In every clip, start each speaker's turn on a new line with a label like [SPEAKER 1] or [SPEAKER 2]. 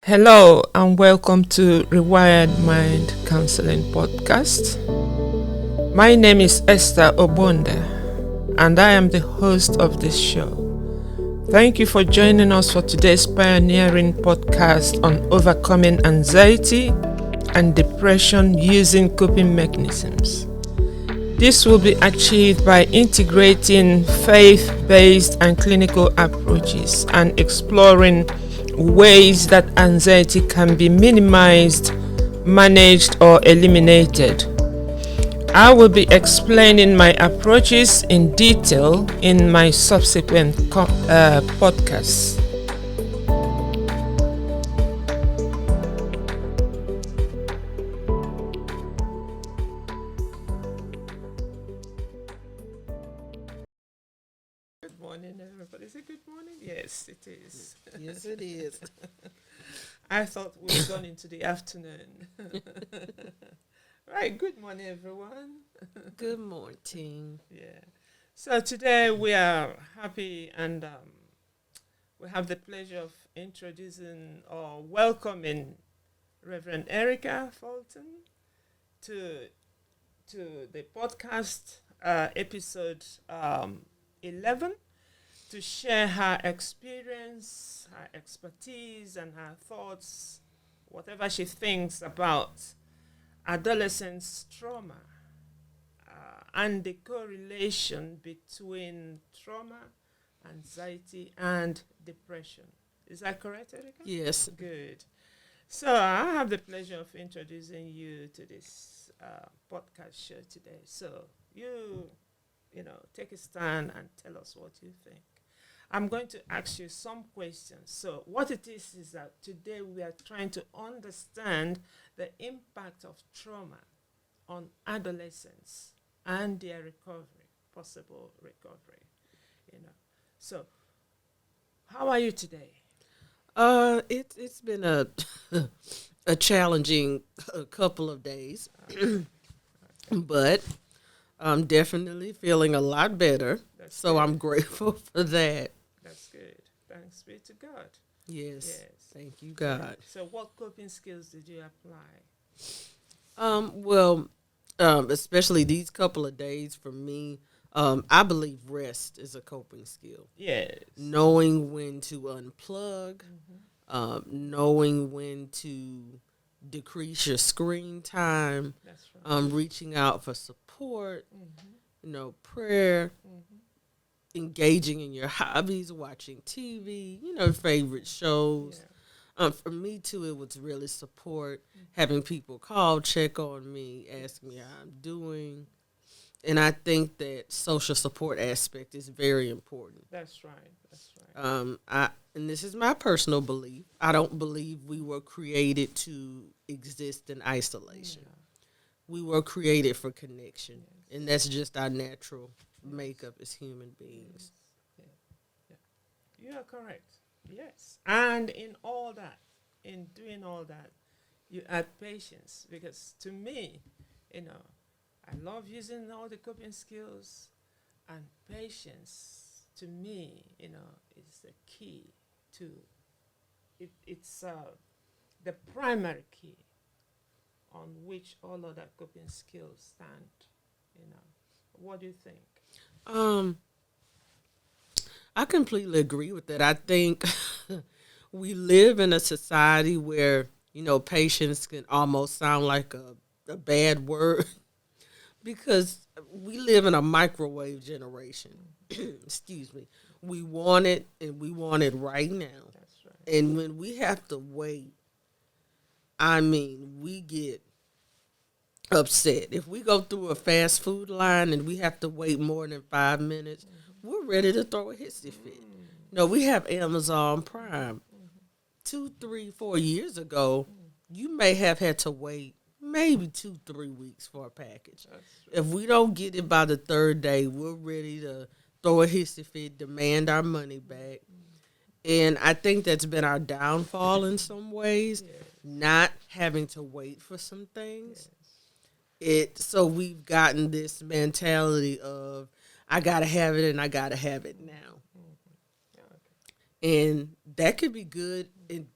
[SPEAKER 1] Hello and welcome to Rewired Mind Counseling Podcast. My name is Esther Obonde and I am the host of this show. Thank you for joining us for today's pioneering podcast on overcoming anxiety and depression using coping mechanisms. This will be achieved by integrating faith-based and clinical approaches and exploring ways that anxiety can be minimized, managed, or eliminated. I will be explaining my approaches in detail in my subsequent podcasts. Good morning, everybody. Is it good morning? Yes, it is.
[SPEAKER 2] Yes, it is.
[SPEAKER 1] I thought we were gone into the afternoon. Right, good morning, everyone.
[SPEAKER 2] Good morning.
[SPEAKER 1] Yeah. So today we are happy and we have the pleasure of introducing or welcoming Reverend Erica Fulton to the podcast episode 11 to share her experience, her expertise, and her thoughts, whatever she thinks about adolescence trauma and the correlation between trauma, anxiety, and depression. Is that correct, Erica?
[SPEAKER 2] Yes.
[SPEAKER 1] Good. So I have the pleasure of introducing you to this podcast show today. So you know, take a stand and tell us what you think. I'm going to ask you some questions. So what it is that today we are trying to understand the impact of trauma on adolescents and their recovery, possible recovery, you know. So how are you today?
[SPEAKER 2] It's been a a challenging couple of days, but I'm definitely feeling a lot better. So
[SPEAKER 1] Good.
[SPEAKER 2] I'm grateful for that.
[SPEAKER 1] That's good. Thanks be to God.
[SPEAKER 2] Yes.
[SPEAKER 1] Yes.
[SPEAKER 2] Thank you, God.
[SPEAKER 1] So what coping skills did you apply?
[SPEAKER 2] Well, especially these couple of days for me, I believe rest is a coping skill.
[SPEAKER 1] Yes.
[SPEAKER 2] Knowing when to unplug, knowing when to decrease your screen time,
[SPEAKER 1] That's right.
[SPEAKER 2] reaching out for support,
[SPEAKER 1] Mm-hmm.
[SPEAKER 2] prayer,
[SPEAKER 1] Mm-hmm.
[SPEAKER 2] engaging in your hobbies, watching TV, favorite shows.
[SPEAKER 1] Yeah.
[SPEAKER 2] For me too, it was really support, having people call, check on me, ask me how I'm doing. And I think that social support aspect is very important.
[SPEAKER 1] That's right. That's right.
[SPEAKER 2] And this is my personal belief. I don't believe we were created to exist in isolation.
[SPEAKER 1] Yeah.
[SPEAKER 2] We were created for connection,
[SPEAKER 1] Yes.
[SPEAKER 2] and that's just our natural makeup as human beings.
[SPEAKER 1] Yeah. Yeah. You are correct. Yes. And in all that, in doing all that, you add patience because to me, you know, I love using all the coping skills and patience to me, is the key to it. It's the primary key on which all other coping skills stand. What do you think?
[SPEAKER 2] Um, I completely agree with that. I think we live in a society where, patience can almost sound like a bad word because we live in a microwave generation. Excuse me. We want it and we want it right now.
[SPEAKER 1] That's right.
[SPEAKER 2] And when we have to wait, I mean, we get upset. If we go through a fast food line and we have to wait more than 5 minutes, we're ready to throw a hissy fit. No, we have Amazon Prime. 2, 3, 4 years ago, you may have had to wait maybe 2, 3 weeks for a package.
[SPEAKER 1] That's right.
[SPEAKER 2] If we don't get it by the third day, we're ready to throw a hissy fit, demand our money back. And I think that's been our downfall in some ways,
[SPEAKER 1] Yes.
[SPEAKER 2] not having to wait for some things.
[SPEAKER 1] Yes.
[SPEAKER 2] So we've gotten this mentality of I gotta have it and I gotta have it now.
[SPEAKER 1] Yeah, okay.
[SPEAKER 2] And that could be good,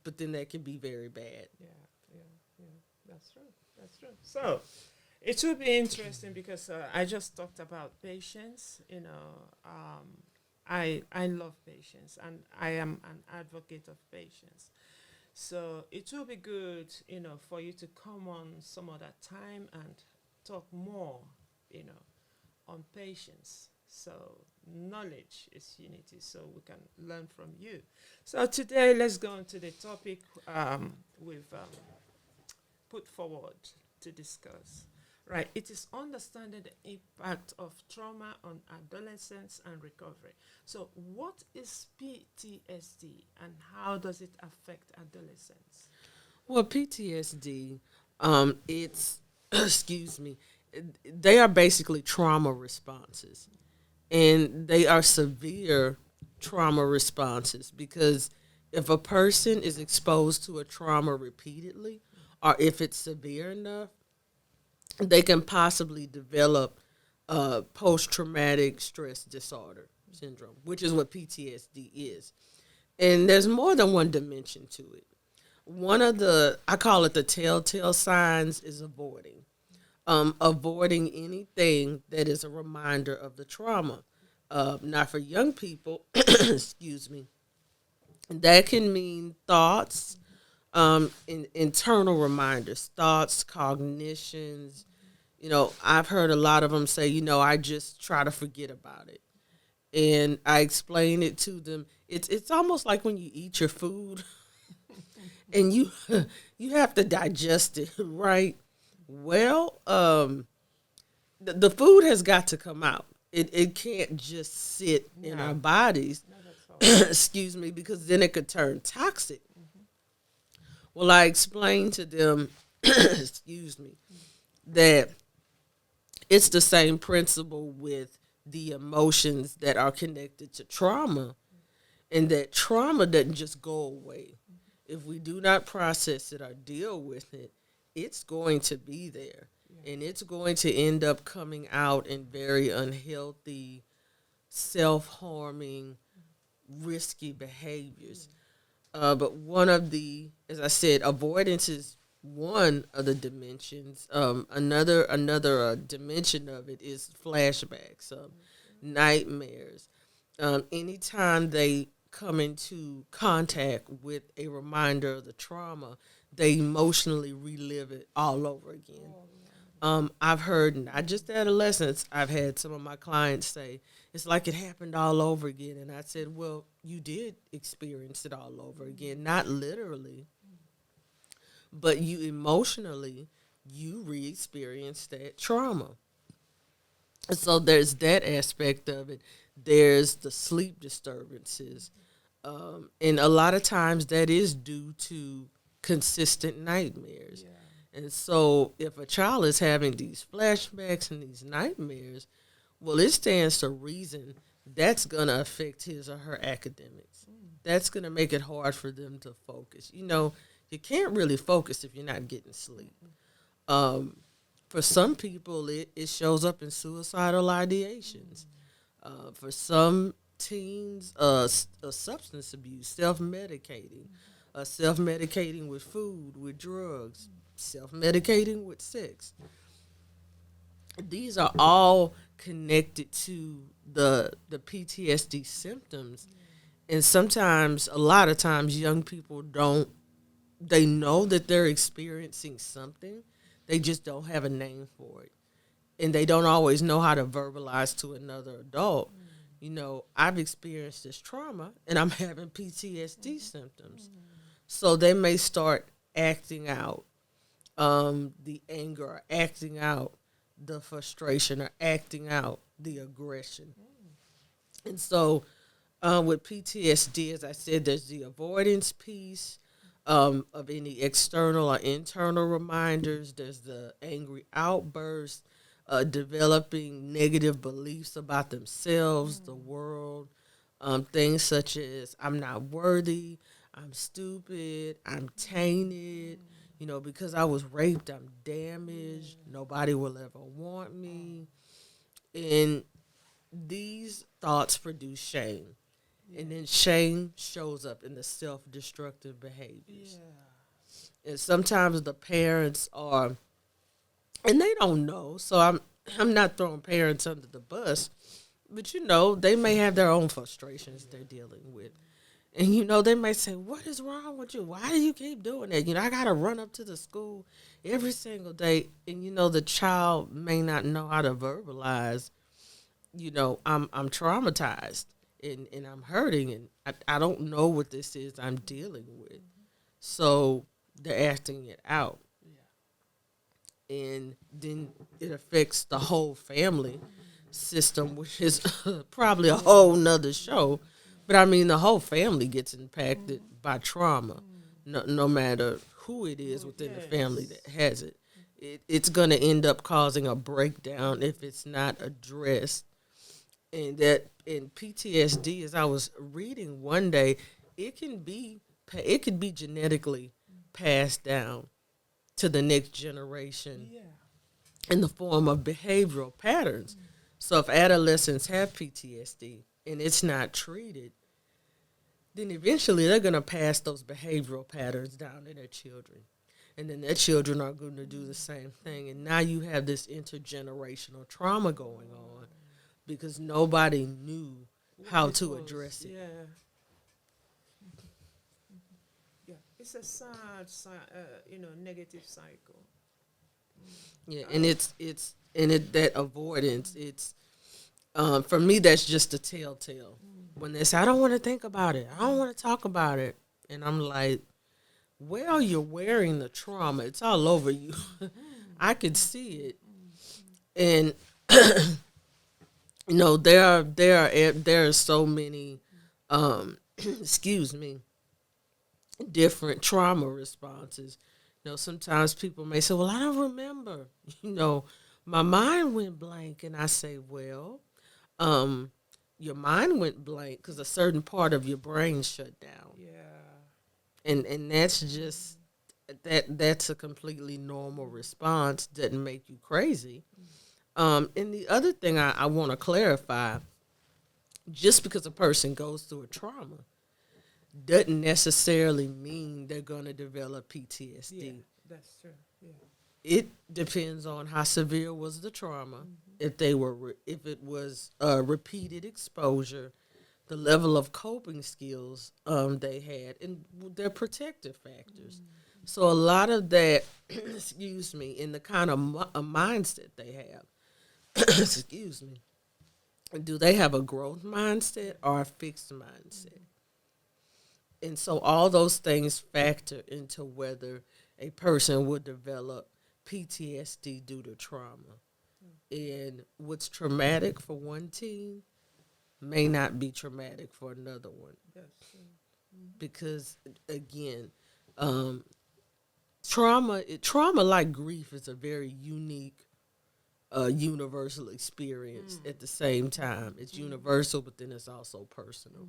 [SPEAKER 2] but then that can be very bad.
[SPEAKER 1] Yeah, yeah, yeah. That's true. That's true. So it will be interesting because I just talked about patience. I love patience, and I am an advocate of patience. So it will be good, for you to come on some other time and talk more, on patience. So knowledge is unity, so we can learn from you. So today, let's go into the topic we've put forward to discuss. Right, it is understanding the impact of trauma on adolescence and recovery. So, what is PTSD and how does it affect adolescents?
[SPEAKER 2] Well, PTSD, it's, excuse me, they are basically trauma responses. And they are severe trauma responses because if a person is exposed to a trauma repeatedly, or if it's severe enough, they can possibly develop post traumatic stress disorder syndrome, which is what PTSD is. And there's more than one dimension to it. One of the, I call it the telltale signs, is avoiding. Avoiding anything that is a reminder of the trauma. Now, for young people, excuse me, that can mean thoughts, internal reminders, thoughts, cognitions. I've heard a lot of them say, I just try to forget about it. And I explain it to them. It's almost like when you eat your food and you you have to digest it, right? Well, the food has got to come out. It can't just sit in our
[SPEAKER 1] No,
[SPEAKER 2] bodies,
[SPEAKER 1] no, that's all.
[SPEAKER 2] excuse me, because then it could turn toxic. Well, I explained to them, excuse me, that it's the same principle with the emotions that are connected to trauma, and that trauma doesn't just go away. If we do not process it or deal with it, it's going to be there.
[SPEAKER 1] Yeah.
[SPEAKER 2] And it's going to end up coming out in very unhealthy, self harming, risky behaviors. But one of the, as I said, avoidance is one of the dimensions. Another dimension of it is flashbacks, nightmares. Anytime they come into contact with a reminder of the trauma, they emotionally relive it all over again. I've heard not just adolescents. I've had some of my clients say it's like it happened all over again, and I said, "Well, you did experience it all over again, not literally, but you emotionally you re-experienced that trauma." So there's that aspect of it. There's the sleep disturbances, and a lot of times that is due to consistent nightmares.
[SPEAKER 1] Yeah.
[SPEAKER 2] And so, if a child is having these flashbacks and these nightmares, well, it stands to reason that's going to affect his or her academics. That's going to make it hard for them to focus. You can't really focus if you're not getting sleep. Um, for some people, it shows up in suicidal ideations. For some teens, substance abuse, self medicating with food, with drugs, self medicating with sex. These are all connected to the PTSD symptoms. And sometimes, a lot of times, young people don't, they know that they're experiencing something, they just don't have a name for it. And they don't always know how to verbalize to another adult. I've experienced this trauma and I'm having PTSD symptoms. So they may start acting out the anger, or acting out the frustration, or acting out the aggression. And so with PTSD, as I said, there's the avoidance piece of any external or internal reminders. There's the angry outburst, developing negative beliefs about themselves, the world, things such as I'm not worthy, I'm stupid, I'm tainted. Because I was raped, I'm damaged. Nobody will ever want me. And these thoughts produce shame. And then shame shows up in the self-destructive behaviors. And sometimes the parents are, and they don't know. So I'm not throwing parents under the bus, but they may have their own frustrations they're dealing with. And they may say, "What is wrong with you? Why do you keep doing that? I gotta run up to the school every single day." And the child may not know how to verbalize, I'm traumatized and I'm hurting and I don't know what this is I'm dealing with. So they're acting it out. And then it affects the whole family system, which is probably a whole nother show. But I mean, the whole family gets impacted by trauma, no matter who it is within the family that has it. It's going to end up causing a breakdown if it's not addressed. And that in PTSD, as I was reading one day, it could be genetically passed down to the next generation in the form of behavioral patterns. So if adolescents have PTSD and it's not treated, then eventually they're going to pass those behavioral patterns down to their children. And then their children are going to do the same thing. And now you have this intergenerational trauma going on because nobody knew how to address it.
[SPEAKER 1] Yeah, it's a sad, negative cycle.
[SPEAKER 2] Yeah, and that avoidance. It's for me that's just a telltale. When they say I don't want to think about it, I don't want to talk about it, and I'm like, well, you're wearing the trauma. It's all over you. I could see it, and there are so many, excuse me, different trauma responses. Sometimes people may say, "Well, I don't remember." My mind went blank, and I say, "Well, your mind went blank because a certain part of your brain shut down." And that's just that's a completely normal response. Doesn't make you crazy. And the other thing I want to clarify, just because a person goes through a trauma doesn't necessarily mean they're going to develop PTSD.
[SPEAKER 1] Yeah, that's true. Yeah.
[SPEAKER 2] It depends on how severe was the trauma, if it was repeated exposure, the level of coping skills they had, and their protective factors. So a lot of that, excuse me, in the kind of mindset they have, excuse me, do they have a growth mindset or a fixed mindset? And so all those things factor into whether a person would develop PTSD due to trauma. And what's traumatic for one teen may not be traumatic for another one. Because, again, trauma, like grief, is a very unique, universal experience at the same time. It's universal, but then it's also personal.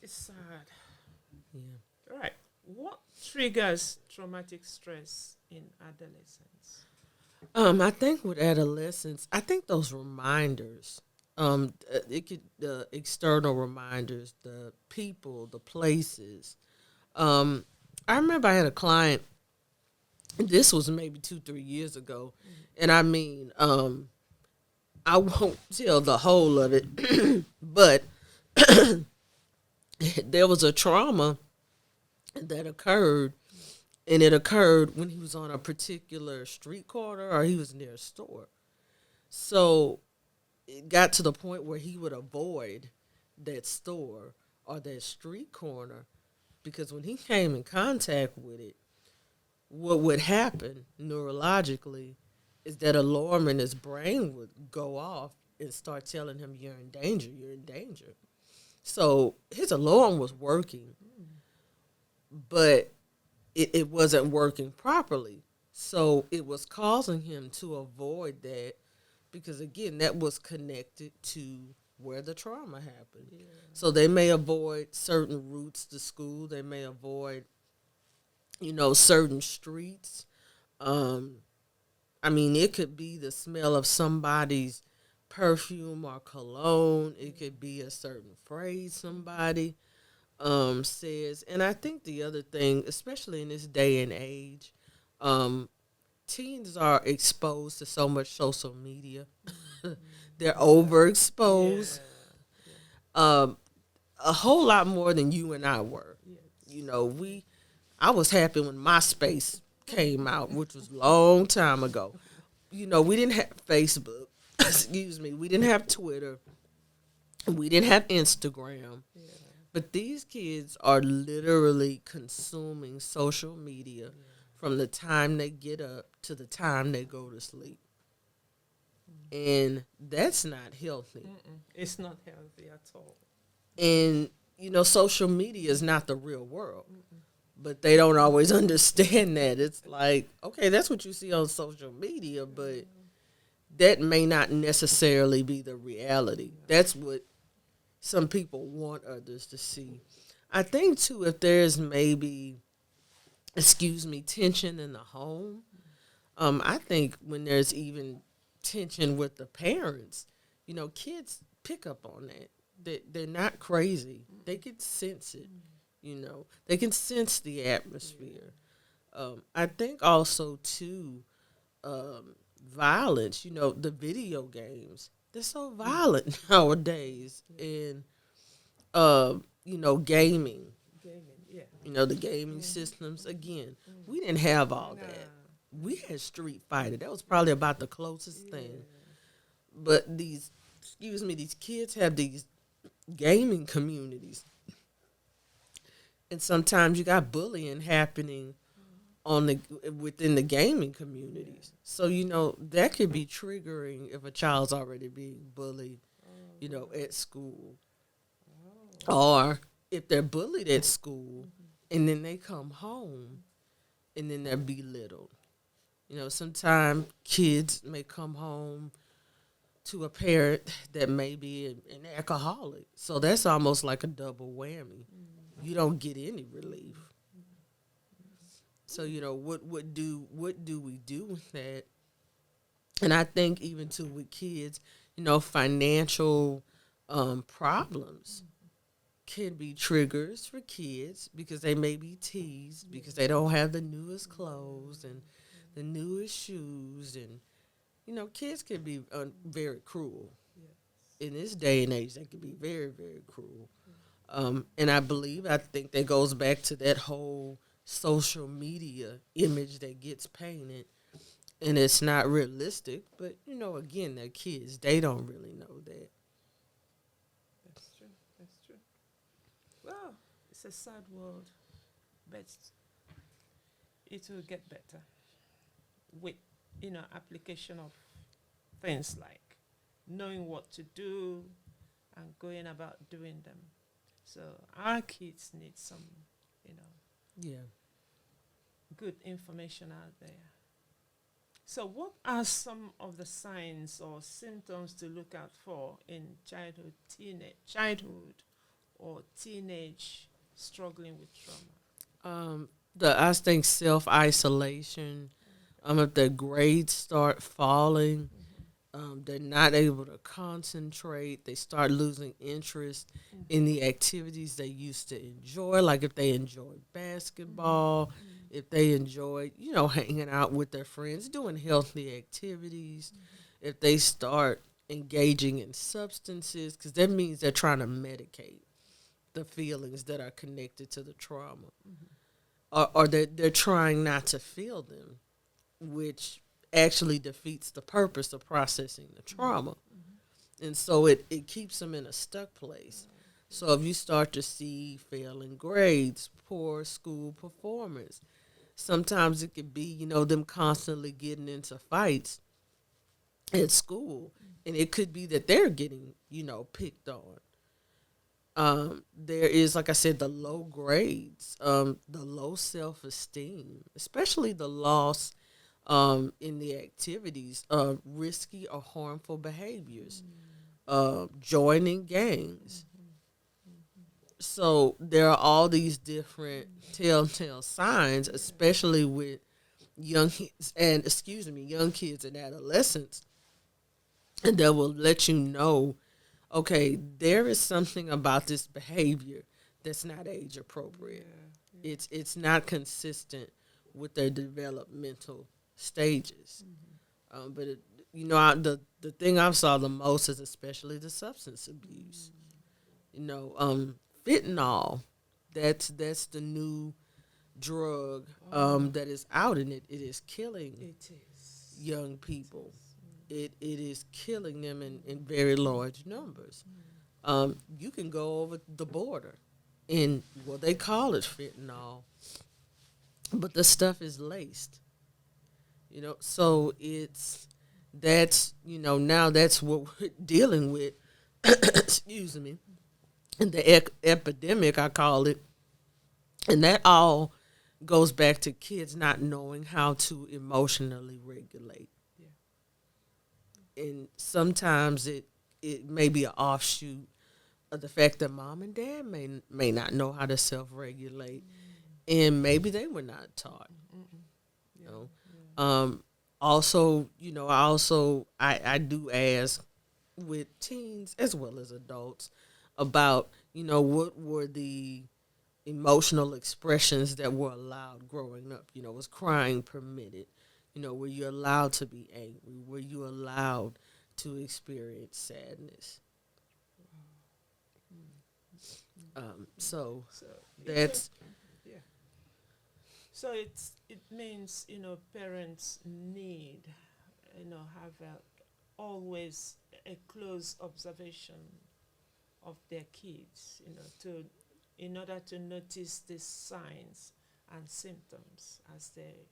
[SPEAKER 1] It's sad.
[SPEAKER 2] Yeah.
[SPEAKER 1] Right. What triggers traumatic stress in adolescence?
[SPEAKER 2] I think with adolescence, I think those reminders, the external reminders, the people, the places. I remember I had a client. This was maybe 2-3 years ago, and I mean, I won't tell the whole of it, but there was a trauma that occurred, and it occurred when he was on a particular street corner or he was near a store. So it got to the point where he would avoid that store or that street corner because when he came in contact with it, what would happen neurologically is that alarm in his brain would go off and start telling him, you're in danger, you're in danger. So his alarm was working, but it wasn't working properly. So it was causing him to avoid that because, again, that was connected to where the trauma happened. Yeah. So they may avoid certain routes to school. They may avoid, certain streets. I mean, it could be the smell of somebody's perfume or cologne. It could be a certain phrase somebody says. And I think the other thing, especially in this day and age, um, teens are exposed to so much social media. They're overexposed. Um, a whole lot more than you and I were. You know, I was happy when MySpace came out, which was a long time ago. You know, we didn't have Facebook. Excuse me. We didn't have Twitter. We didn't have Instagram. But these kids are literally consuming social media from the time they get up to the time they go to sleep. And that's not healthy.
[SPEAKER 1] It's not healthy at all.
[SPEAKER 2] And, you know, social media is not the real world. But they don't always understand that. It's like, okay, that's what you see on social media, but that may not necessarily be the reality. That's what some people want others to see. I think, too, if there's maybe, tension in the home, I think when there's even tension with the parents, you know, kids pick up on that. They're not crazy. They can sense it. You know, they can sense the atmosphere. I think also, too, violence, you know, the video games, they're so violent nowadays. And, you know, gaming, you know, the gaming systems, again, we didn't have all that. We had Street Fighter. That was probably about the closest thing. But these kids have these gaming communities. And sometimes you got bullying happening within the gaming communities. So, you know, that could be triggering if a child's already being bullied, you know, at school. Or if they're bullied at school and then they come home and then they're belittled. You know, sometimes kids may come home to a parent that may be an alcoholic. So that's almost like a double whammy. You don't get any relief. So, you know, what do we do with that? And I think even too with kids, you know, financial problems can be triggers for kids because they may be teased because they don't have the newest clothes and the newest shoes. And, you know, kids can be very cruel. In this day and age, they can be very, very cruel. And I think that goes back to that whole social media image that gets painted. And it's not realistic. But, you know, again, they're kids. They don't really know that.
[SPEAKER 1] That's true. That's true. Well, it's a sad world, but it will get better with, you know, application of things like knowing what to do and going about doing them. So our kids need some, you know, good information out there. So what are some of the signs or symptoms to look out for in childhood or teenage struggling with trauma?
[SPEAKER 2] I think self-isolation, if their grades start falling, they're not able to concentrate. They start losing interest in the activities they used to enjoy. Like if they enjoyed basketball, if they enjoyed, you know, hanging out with their friends, doing healthy activities. If they start engaging in substances, because that means they're trying to medicate the feelings that are connected to the trauma. Or they're trying not to feel them, which actually defeats the purpose of processing the trauma. And so it keeps them in a stuck place. So if you start to see failing grades, poor school performance, sometimes it could be, you know, them constantly getting into fights at school. And it could be that they're getting, you know, picked on. There is, like I said, the low grades, the low self-esteem, especially the loss in the activities of risky or harmful behaviors, joining gangs. So there are all these different telltale signs, especially with young kids and adolescents, and that will let you know, okay, there is something about this behavior that's not age appropriate. It's not consistent with their developmental stages. But the thing I saw the most is especially the substance abuse. Fentanyl. That's the new drug that is out, and it is killing young people. It is killing them in very large numbers. You can go over the border, and well, they call it fentanyl, but the stuff is laced. So now that's what we're dealing with. Excuse me, and the epidemic, I call it, and that all goes back to kids not knowing how to emotionally regulate. And sometimes it may be an offshoot of the fact that mom and dad may not know how to self-regulate, and maybe they were not taught. You know, also, I do ask with teens as well as adults about what were the emotional expressions that were allowed growing up. Was crying permitted? Were you allowed to be angry? Were you allowed to experience sadness? So that's
[SPEAKER 1] So it means parents need have always a close observation of their kids to in order to notice the signs and symptoms as they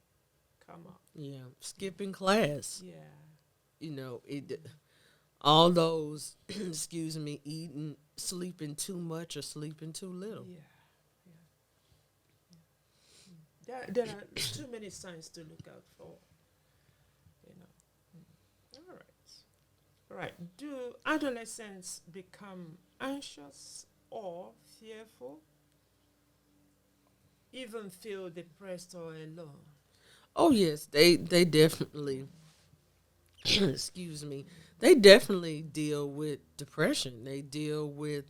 [SPEAKER 1] come up.
[SPEAKER 2] Yeah, skipping class.
[SPEAKER 1] Yeah.
[SPEAKER 2] All those, excuse me, eating, sleeping too much or sleeping too little.
[SPEAKER 1] Yeah. There are too many signs to look out for. All right. Right. Do adolescents become anxious or fearful? Even feel depressed or alone?
[SPEAKER 2] Oh yes, they definitely excuse me. They definitely deal with depression. They deal with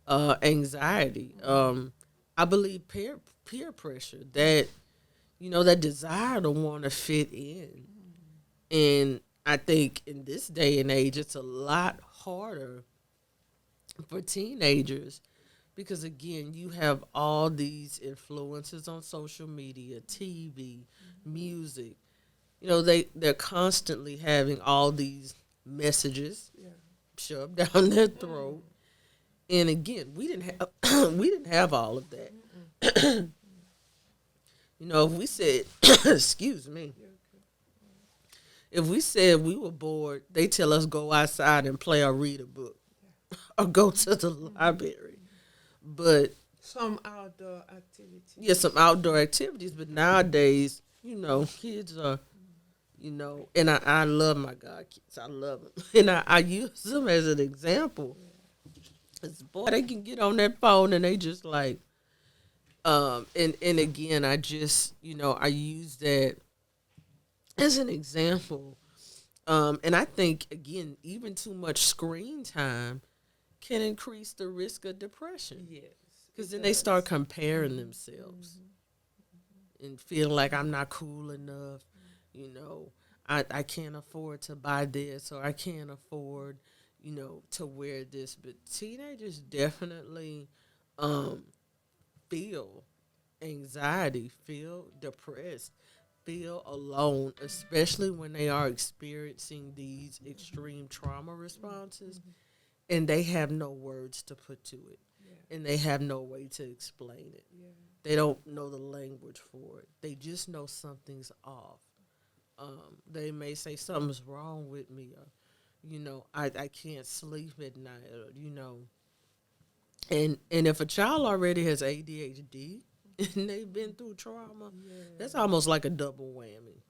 [SPEAKER 2] anxiety. I believe peer pressure, that that desire to want to fit in. And I think in this day and age it's a lot harder for teenagers because again, you have all these influences on social media, TV, music. They're constantly having all these messages shoved down their throat. And again, we didn't have we didn't have all of that. If we said excuse me, if we said we were bored, they tell us go outside and play or read a book or go to the library. But
[SPEAKER 1] some outdoor activities.
[SPEAKER 2] Yeah, some outdoor activities. But nowadays, kids are, and I love my god kids. I love them, and I use them as an example. Cause boy, they can get on that phone and they just like, and again, I just, I use that as an example. And I think again, even too much screen time can increase the risk of depression.
[SPEAKER 1] Yes.
[SPEAKER 2] Because then they start comparing themselves and feeling like I'm not cool enough. I can't afford to buy this or I can't afford, to wear this. But teenagers definitely feel anxiety, feel depressed, feel alone, especially when they are experiencing these extreme trauma responses and they have no words to put to it. And they have no way to explain it. They don't know the language for it. They just know something's off. They may say something's wrong with me, or, I can't sleep at night, or, And if a child already has ADHD and they've been through trauma, that's almost like a double whammy.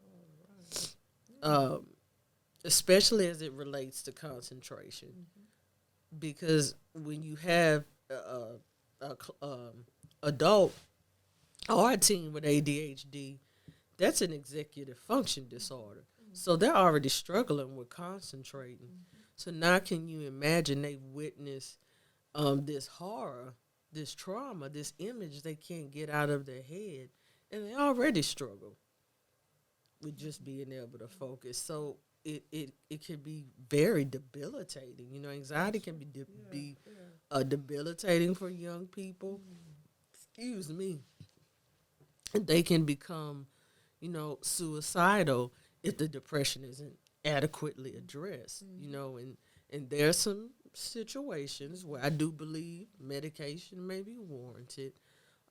[SPEAKER 2] Especially as it relates to concentration. Because when you have adult or a teen with ADHD, that's an executive function disorder. So they're already struggling with concentrating. So now can you imagine they witness this horror, this trauma, this image they can't get out of their head, and they already struggle with just being able to focus. So it can be very debilitating. You know, anxiety can be debilitating for young people. Excuse me. And they can become, suicidal if the depression isn't adequately addressed. And there's some situations where I do believe medication may be warranted.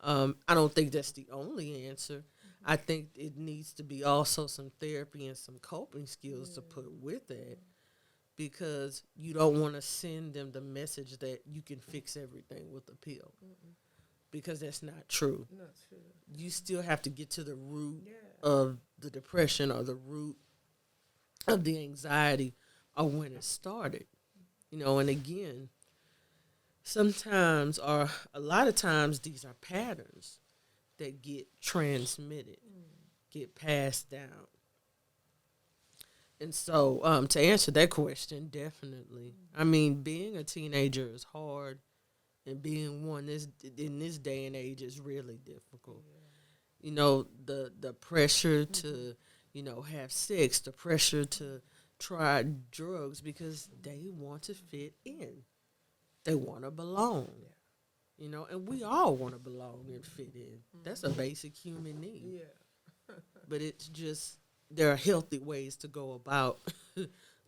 [SPEAKER 2] I don't think that's the only answer. I think it needs to be also some therapy and some coping skills to put with it, because you don't want to send them the message that you can fix everything with a pill, because that's not true.
[SPEAKER 1] Not true.
[SPEAKER 2] You still have to get to the root of the depression, or the root of the anxiety, or when it started. And again, sometimes, or a lot of times, these are patterns that get transmitted, get passed down. And so, to answer that question, definitely. I mean, being a teenager is hard, and being one in this day and age is really difficult. The pressure to, have sex, the pressure to try drugs, because they want to fit in. They want to belong. And we all want to belong and fit in. That's a basic human need. But it's just, there are healthy ways to go about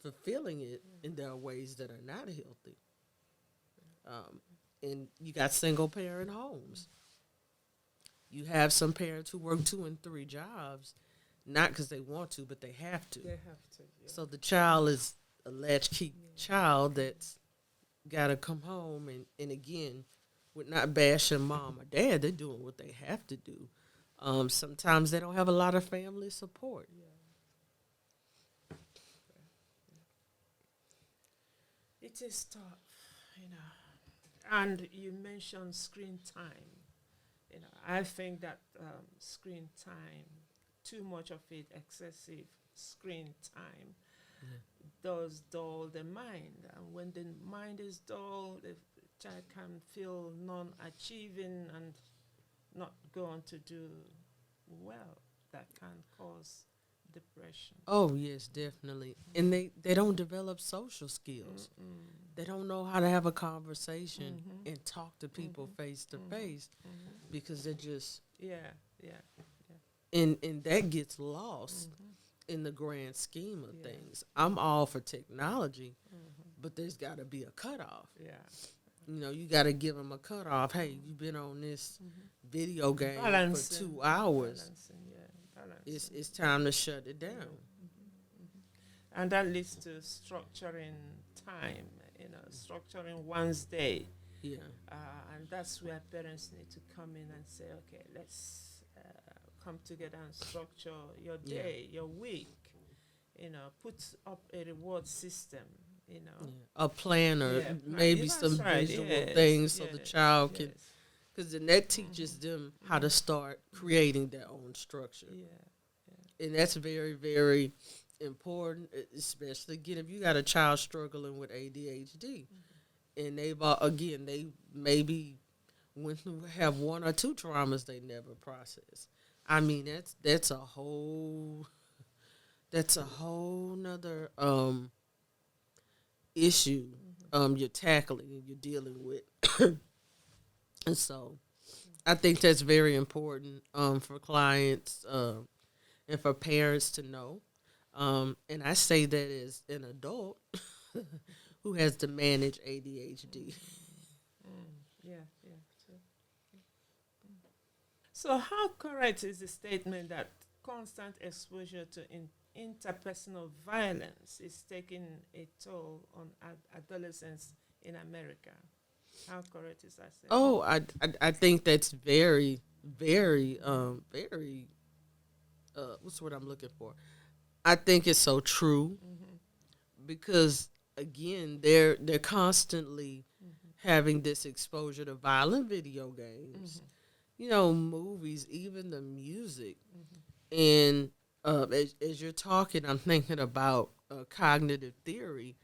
[SPEAKER 2] fulfilling it, and there are ways that are not healthy. And you got single parent homes. You have some parents who work 2 and 3 jobs, not because they want to, but they have to.
[SPEAKER 1] They have to. Yeah.
[SPEAKER 2] So the child is a latchkey child that's got to come home, and again, with not bashing mom or dad, they're doing what they have to do. Sometimes they don't have a lot of family support.
[SPEAKER 1] It is tough, And you mentioned screen time. I think that screen time, too much of it, excessive screen time, does dull the mind. And when the mind is dull, the child can feel non-achieving and not going to do well. That can cause depression.
[SPEAKER 2] Oh, yes, definitely. And they don't develop social skills. They don't know how to have a conversation and talk to people face to face, because they're just... And that gets lost in the grand scheme of things. I'm all for technology, but there's got to be a cutoff. You got to give them a cutoff. Hey, you've been on this video game for 2 hours. It's time to shut it down.
[SPEAKER 1] And that leads to structuring time, structuring one's day. And that's where parents need to come in and say, okay, let's come together and structure your day, your week. Put up a reward system.
[SPEAKER 2] A planner, maybe some visual things so the child can, because then that teaches them how to start creating their own structure. And that's very, very important, especially, again, if you got a child struggling with ADHD, and they maybe went through, have 1 or 2 traumas they never processed. I mean, that's a whole nother issue you're tackling and you're dealing with. And so I think that's very important for clients and for parents to know. And I say that as an adult who has to manage ADHD.
[SPEAKER 1] So how correct is the statement that constant exposure to interpersonal violence is taking a toll on adolescents in America? How correct is that statement?
[SPEAKER 2] Oh, I think that's very, very, very, what's the word I'm looking for? I think it's so true, because, again, they're constantly having this exposure to violent video games, movies, even the music. And as you're talking, I'm thinking about cognitive theory,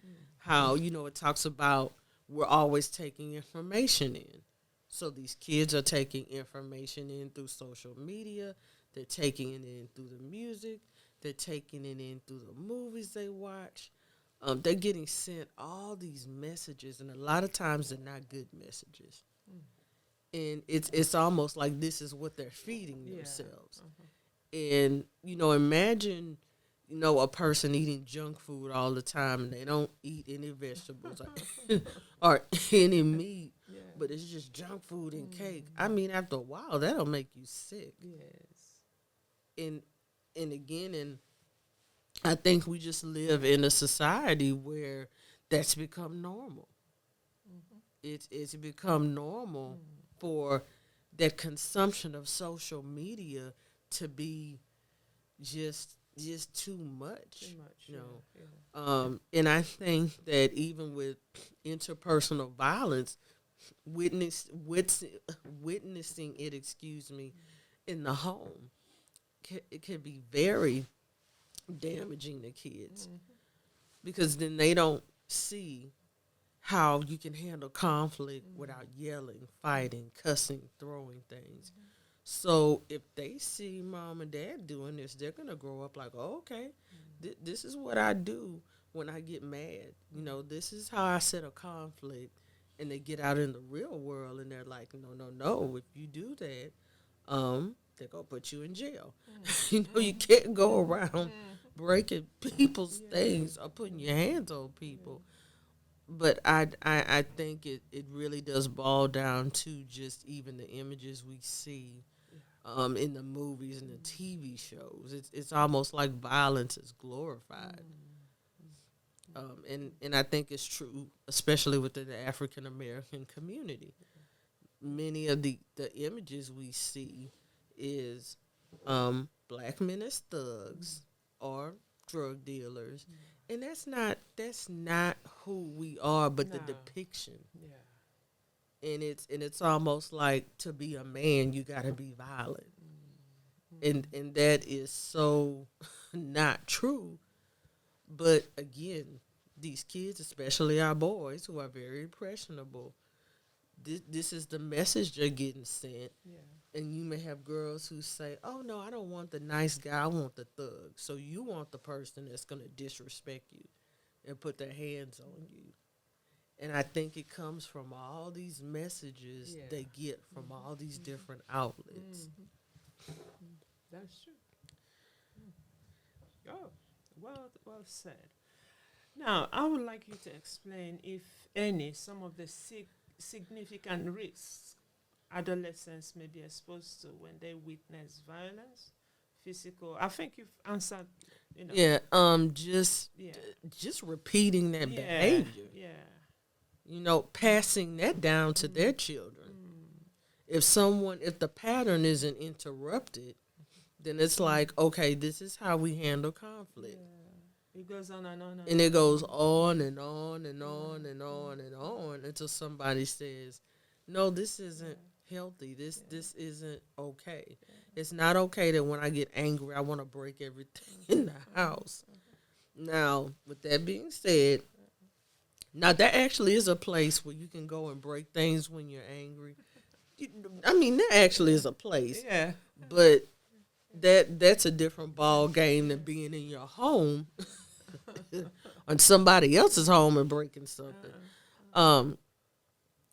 [SPEAKER 2] how, it talks about we're always taking information in. So these kids are taking information in through social media. They're taking it in through the music. They're taking it in through the movies they watch. They're getting sent all these messages, and a lot of times they're not good messages. And it's almost like this is what they're feeding themselves. And, imagine, a person eating junk food all the time and they don't eat any vegetables or any meat, but it's just junk food and cake. I mean, after a while, that'll make you sick.
[SPEAKER 1] Yes.
[SPEAKER 2] And again, and I think we just live in a society where that's become normal. It's become normal for that consumption of social media to be just too much.
[SPEAKER 1] Too much.
[SPEAKER 2] You know.
[SPEAKER 1] Yeah.
[SPEAKER 2] And I think that even with interpersonal violence, witnessing it, in the home, it can be very damaging to kids because then they don't see how you can handle conflict without yelling, fighting, cussing, throwing things. So if they see mom and dad doing this, they're going to grow up like, oh, okay, this is what I do when I get mad. This is how I set a conflict. And they get out in the real world and they're like, no. If you do that, they're going to put you in jail. You can't go around breaking people's things or putting your hands on people. But I think it really does boil down to just even the images we see in the movies and the TV shows. It's almost like violence is glorified. And I think it's true, especially within the African American community. Many of the images we see is black men as thugs or drug dealers. And that's not who we are, but the depiction.
[SPEAKER 1] Yeah.
[SPEAKER 2] And it's almost like to be a man, you got to be violent, and that is so not true. But again, these kids, especially our boys, who are very impressionable, this is the message they're getting sent.
[SPEAKER 1] Yeah.
[SPEAKER 2] And you may have girls who say, "Oh no, I don't want the nice guy. I want the thug." So you want the person that's going to disrespect you and put their hands on you. And I think it comes from all these messages they get from all these different outlets.
[SPEAKER 1] That's true. Oh, well said. Now, I would like you to explain, if any, some of the significant risks adolescents may be exposed to when they witness violence, physical. I think you've answered.
[SPEAKER 2] Yeah. Just repeating that behavior.
[SPEAKER 1] Yeah.
[SPEAKER 2] Passing that down to their children. If the pattern isn't interrupted, then it's like, okay, this is how we handle conflict.
[SPEAKER 1] Yeah. It goes on and on
[SPEAKER 2] and it goes on and on and on and on and on until somebody says, no, this isn't healthy. This isn't okay. It's not okay that when I get angry, I want to break everything in the house. Now, with that being said, now that actually is a place where you can go and break things when you're angry. That actually is a place.
[SPEAKER 1] Yeah.
[SPEAKER 2] But that's a different ball game than being in your home on somebody else's home and breaking something.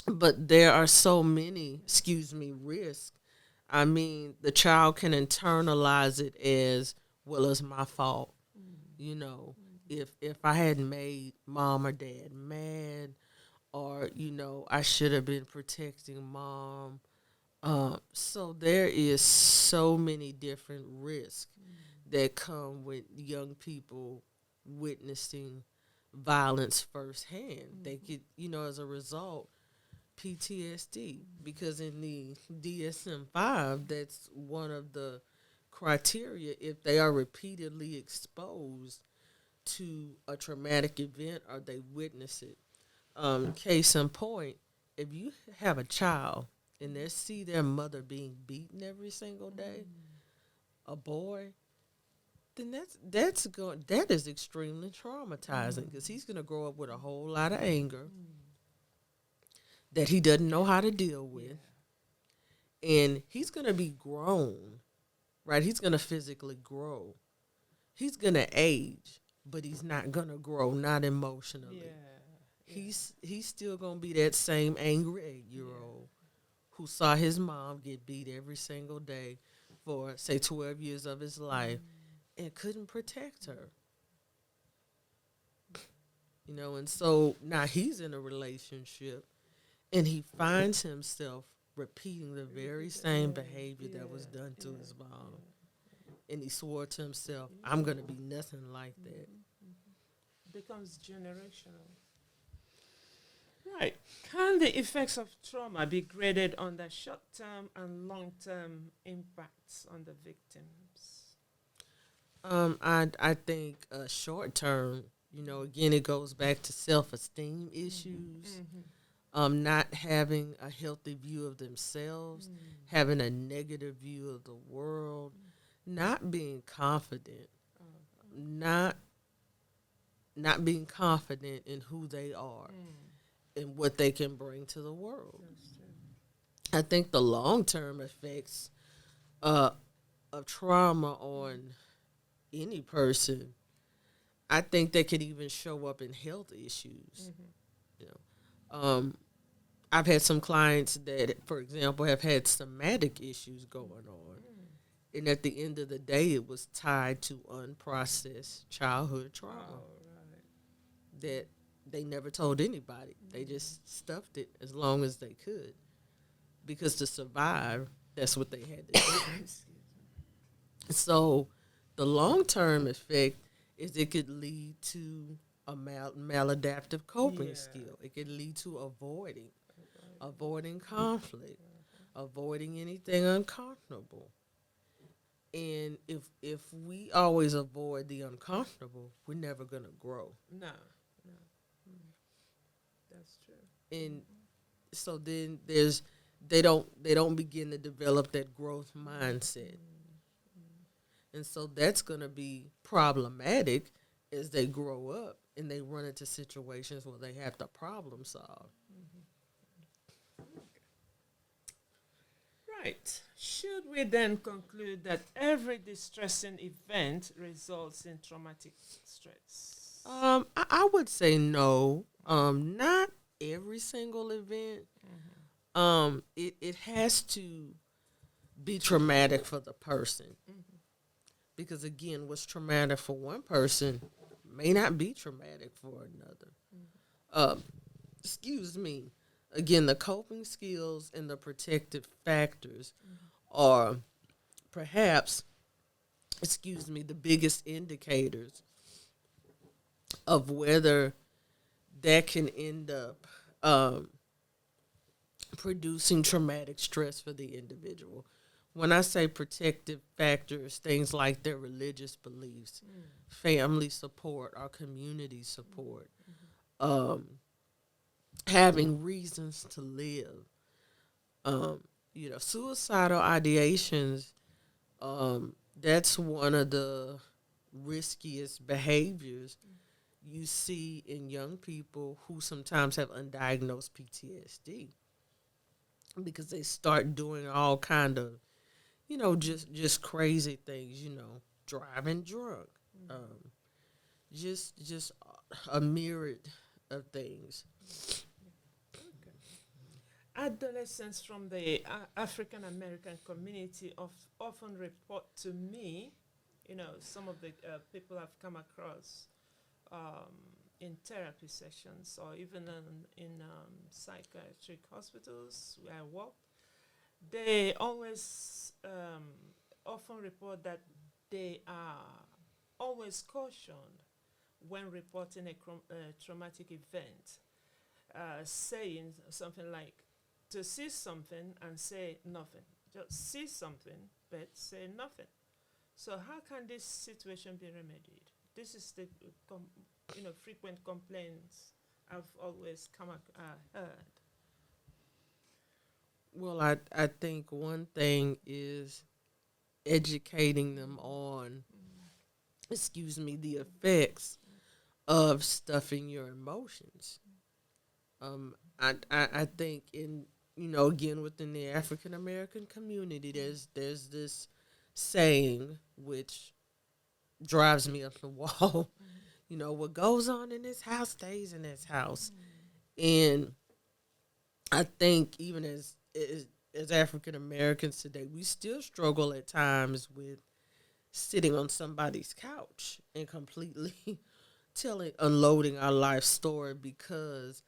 [SPEAKER 2] But there are so many, risks. The child can internalize it as, well, it's my fault. If I hadn't made mom or dad mad, or, I should have been protecting mom. So there is so many different risks that come with young people witnessing violence firsthand. They could, as a result, PTSD, because in the DSM-5, that's one of the criteria. If they are repeatedly exposed to a traumatic event or they witness it. Case in point, if you have a child and they see their mother being beaten every single day, a boy, then that is extremely traumatizing because he's gonna grow up with a whole lot of anger that he doesn't know how to deal with, and he's gonna be grown, right? He's gonna physically grow. He's gonna age, but he's not gonna grow, not emotionally. He's still gonna be that same angry 8-year-old who saw his mom get beat every single day for say 12 years of his life and couldn't protect her. And so now he's in a relationship and he finds himself repeating the very same behavior that was done to his mom. And he swore to himself, I'm going to be nothing like that.
[SPEAKER 1] Becomes generational. Right. Can the effects of trauma be graded on the short-term and long-term impacts on the victims?
[SPEAKER 2] I think short term, again, it goes back to self-esteem issues, not having a healthy view of themselves, having a negative view of the world, not being confident, not being confident in who they are and what they can bring to the world. I think the long-term effects of trauma on any person, I think they could even show up in health issues. You I've had some clients that, for example, have had somatic issues going on. And at the end of the day, it was tied to unprocessed childhood trauma that they never told anybody. They just stuffed it as long as they could. Because to survive, that's what they had to do. So the long-term effect is it could lead to a maladaptive coping skill. It could lead to avoiding conflict, avoiding anything uncomfortable. And if we always avoid the uncomfortable, we're never gonna grow.
[SPEAKER 1] No. That's true.
[SPEAKER 2] And so then they don't begin to develop that growth mindset. And so that's gonna be problematic as they grow up and they run into situations where they have to problem solve.
[SPEAKER 1] Right. Should we then conclude that every distressing event results in traumatic stress?
[SPEAKER 2] I would say no. Not every single event. It has to be traumatic for the person. Because again, what's traumatic for one person may not be traumatic for another. Excuse me. Again, the coping skills and the protective factors are perhaps, the biggest indicators of whether that can end up producing traumatic stress for the individual. When I say protective factors, things like their religious beliefs, family support, or community support, having reasons to live. Suicidal ideations, that's one of the riskiest behaviors you see in young people who sometimes have undiagnosed PTSD because they start doing all kind of, just crazy things, driving drunk, just a myriad of things.
[SPEAKER 1] Adolescents from the African American community often report to me, some of the people I've come across in therapy sessions or even in psychiatric hospitals where I work. They always often report that they are always cautioned when reporting a traumatic event, saying something like, to see something and say nothing. Just see something, but say nothing. So how can this situation be remedied? This is the frequent complaints I've always heard.
[SPEAKER 2] Well, I think one thing is educating them on the effects of stuffing your emotions. I think in, again, within the African American community, there's this saying which drives me up the wall. What goes on in this house stays in this house. And I think even as African Americans today, we still struggle at times with sitting on somebody's couch and completely unloading our life story, because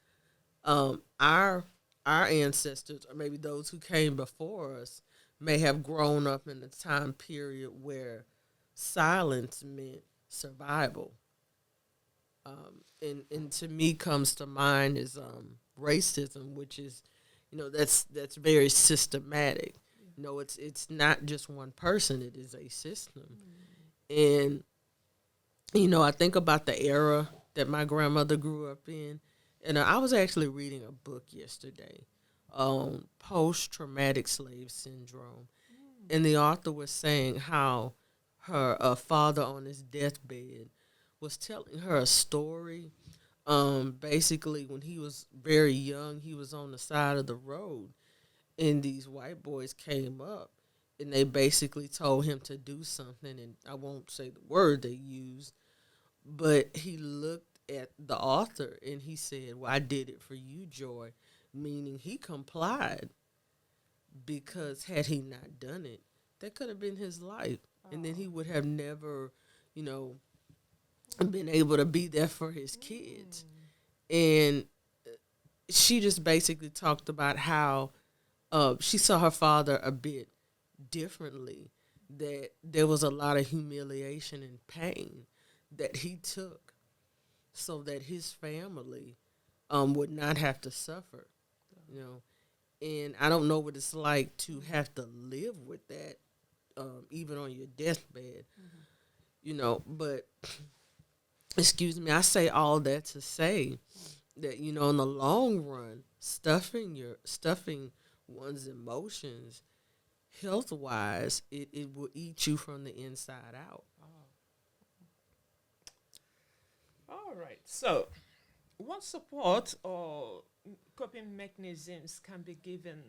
[SPEAKER 2] our ancestors, or maybe those who came before us, may have grown up in a time period where silence meant survival. And to me comes to mind is racism, which is, that's very systematic. It's not just one person; it is a system. And I think about the era that my grandmother grew up in, and I was actually reading a book yesterday on post traumatic slave syndrome, and the author was saying how her father on his deathbed was telling her a story. Basically, when he was very young, he was on the side of the road, and these white boys came up, and they basically told him to do something, and I won't say the word they used, but he looked at the author and he said, "Well, I did it for you, Joy," meaning he complied, because had he not done it, that could have been his life, and then he would have never, you know, been able to be there for his kids. And she just basically talked about how she saw her father a bit differently, that there was a lot of humiliation and pain that he took so that his family would not have to suffer, you know. And I don't know what it's like to have to live with that, even on your deathbed, but excuse me, I say all that to say that, in the long run, stuffing one's emotions, health wise, it will eat you from the inside out.
[SPEAKER 1] All right. So, what support or coping mechanisms can be given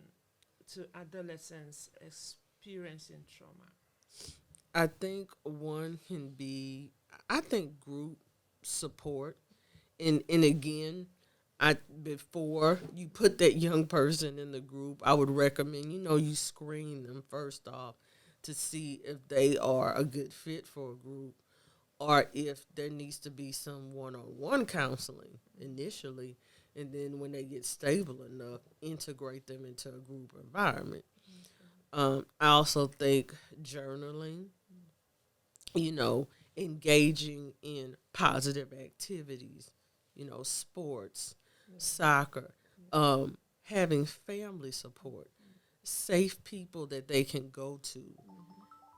[SPEAKER 1] to adolescents experiencing trauma?
[SPEAKER 2] I think one can be, I think, group support. And again, before you put that young person in the group, I would recommend, you screen them first off to see if they are a good fit for a group, or if there needs to be some one-on-one counseling initially, and then when they get stable enough, integrate them into a group environment. I also think journaling, you know, engaging in positive activities, sports, soccer, having family support, safe people that they can go to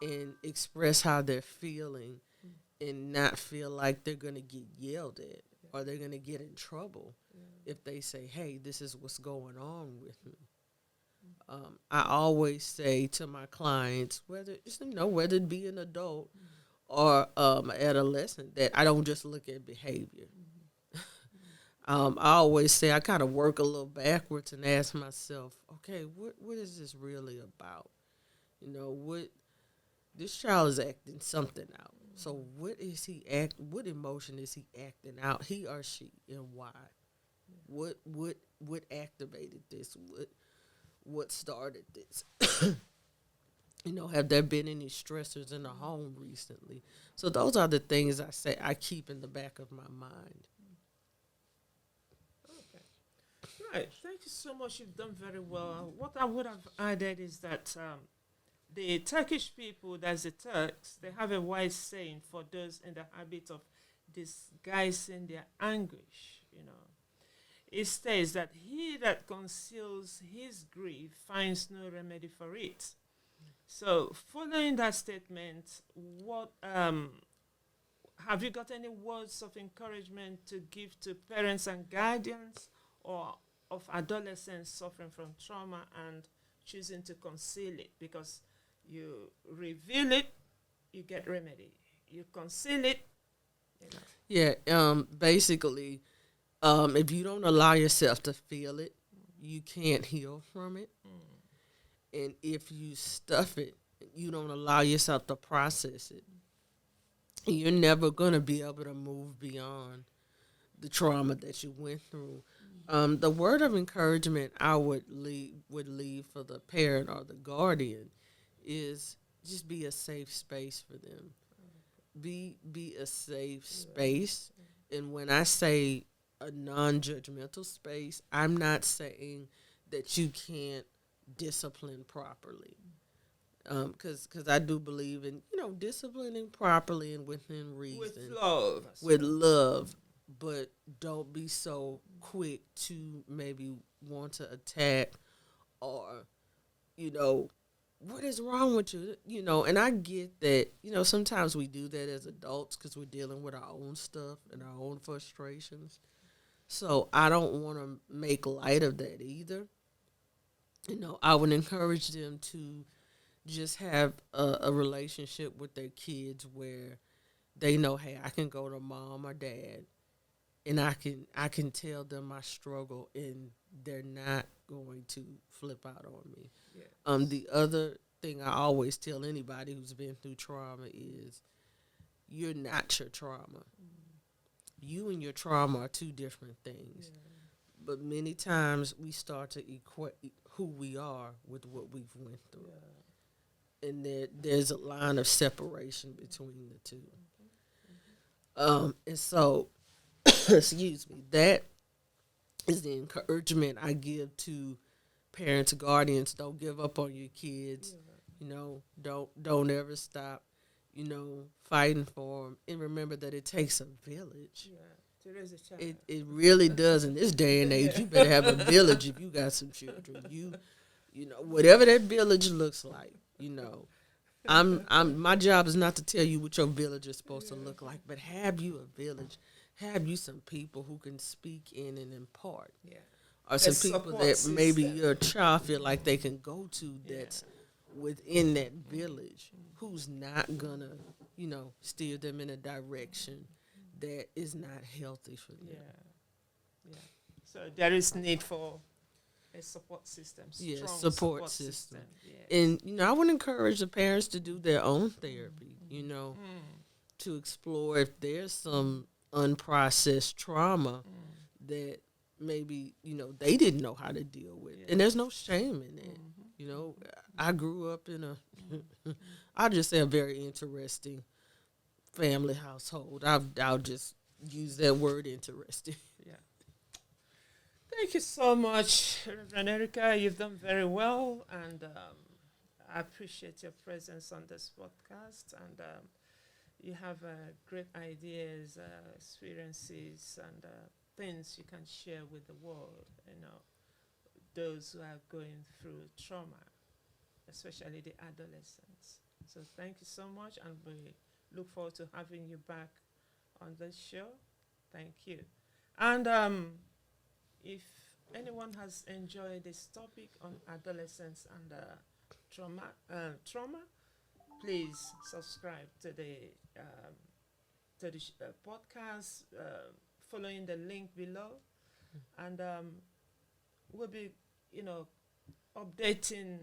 [SPEAKER 2] and express how they're feeling, and not feel like they're going to get yelled at or they're going to get in trouble if they say, "Hey, this is what's going on with me." I always say to my clients, whether it be an adult or an adolescent, that I don't just look at behavior. I always say I kind of work a little backwards and ask myself, okay, what is this really about? What this child is acting something out. So what emotion is he acting out, he or she, and why? What activated this? What started this? Have there been any stressors in the home recently? So those are the things I say I keep in the back of my mind.
[SPEAKER 1] Okay. Right. Thank you so much. You've done very well. What I would have added is that the Turkish people, that's the Turks, they have a wise saying for those in the habit of disguising their anguish. It states that he that conceals his grief finds no remedy for it. So, following that statement, what have you got any words of encouragement to give to parents and guardians or of adolescents suffering from trauma and choosing to conceal it? Because you reveal it, you get remedy. you conceal it, you know.
[SPEAKER 2] Yeah. Basically, if you don't allow yourself to feel it, you can't heal from it. And if you stuff it, you don't allow yourself to process it, you're never going to be able to move beyond the trauma that you went through. The word of encouragement I would leave for the parent or the guardian is just be a safe space for them. Be a safe space. And when I say a non-judgmental space, I'm not saying that you can't discipline properly. Because I do believe in disciplining properly and within
[SPEAKER 1] With
[SPEAKER 2] reason,
[SPEAKER 1] love.
[SPEAKER 2] with love, but don't be so quick to maybe want to attack or what is wrong with you, and I get that sometimes we do that as adults because we're dealing with our own stuff and our own frustrations. So I don't want to make light of that either. I would encourage them to just have a relationship with their kids where they know, hey, I can go to mom or dad and I can tell them my struggle and they're not going to flip out on me.
[SPEAKER 1] Yes.
[SPEAKER 2] The other thing I always tell anybody who's been through trauma is you're not your trauma. You and your trauma are two different things.
[SPEAKER 1] Yeah.
[SPEAKER 2] But many times we start to equate who we are with what we've went through. And there's a line of separation between the two. And so, excuse me, that is the encouragement I give to parents, guardians. Don't give up on your kids. Don't ever stop, fighting for them. And remember that it takes a village.
[SPEAKER 1] Yeah. To raise a child.
[SPEAKER 2] It really does. In this day and age, you better have a village if you got some children. Whatever that village looks like, I'm my job is not to tell you what your village is supposed to look like, but have you a village, have you some people who can speak in and impart, or some people that maybe your child feel like they can go to that's within that village, who's not gonna steer them in a direction that is not healthy for them.
[SPEAKER 1] Yeah. So there is need for a support system.
[SPEAKER 2] Yeah,
[SPEAKER 1] Strong
[SPEAKER 2] support system.
[SPEAKER 1] Yes.
[SPEAKER 2] And I would encourage the parents to do their own therapy, to explore if there's some unprocessed trauma that maybe, they didn't know how to deal with.
[SPEAKER 1] Yes.
[SPEAKER 2] And there's no shame in that. I grew up in I'll just say a very interesting family household. I'll just use that word interesting.
[SPEAKER 1] Yeah. Thank you so much, Reverend Erica. You've done very well, and I appreciate your presence on this podcast. And you have great ideas, experiences, and things you can share with the world. Those who are going through trauma, especially the adolescents. So thank you so much, and we look forward to having you back on this show. Thank you. And if anyone has enjoyed this topic on adolescence and trauma, please subscribe to the podcast, following the link below, and we'll be, updating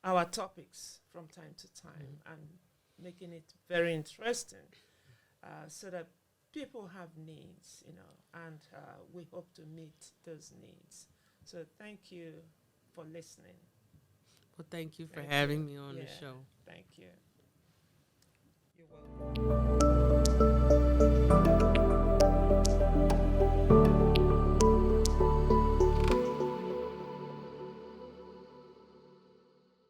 [SPEAKER 1] our topics from time to time and making it very interesting, so that people have needs, and we hope to meet those needs. So thank you for listening.
[SPEAKER 2] Well, thank you for having me on the show.
[SPEAKER 1] Thank you.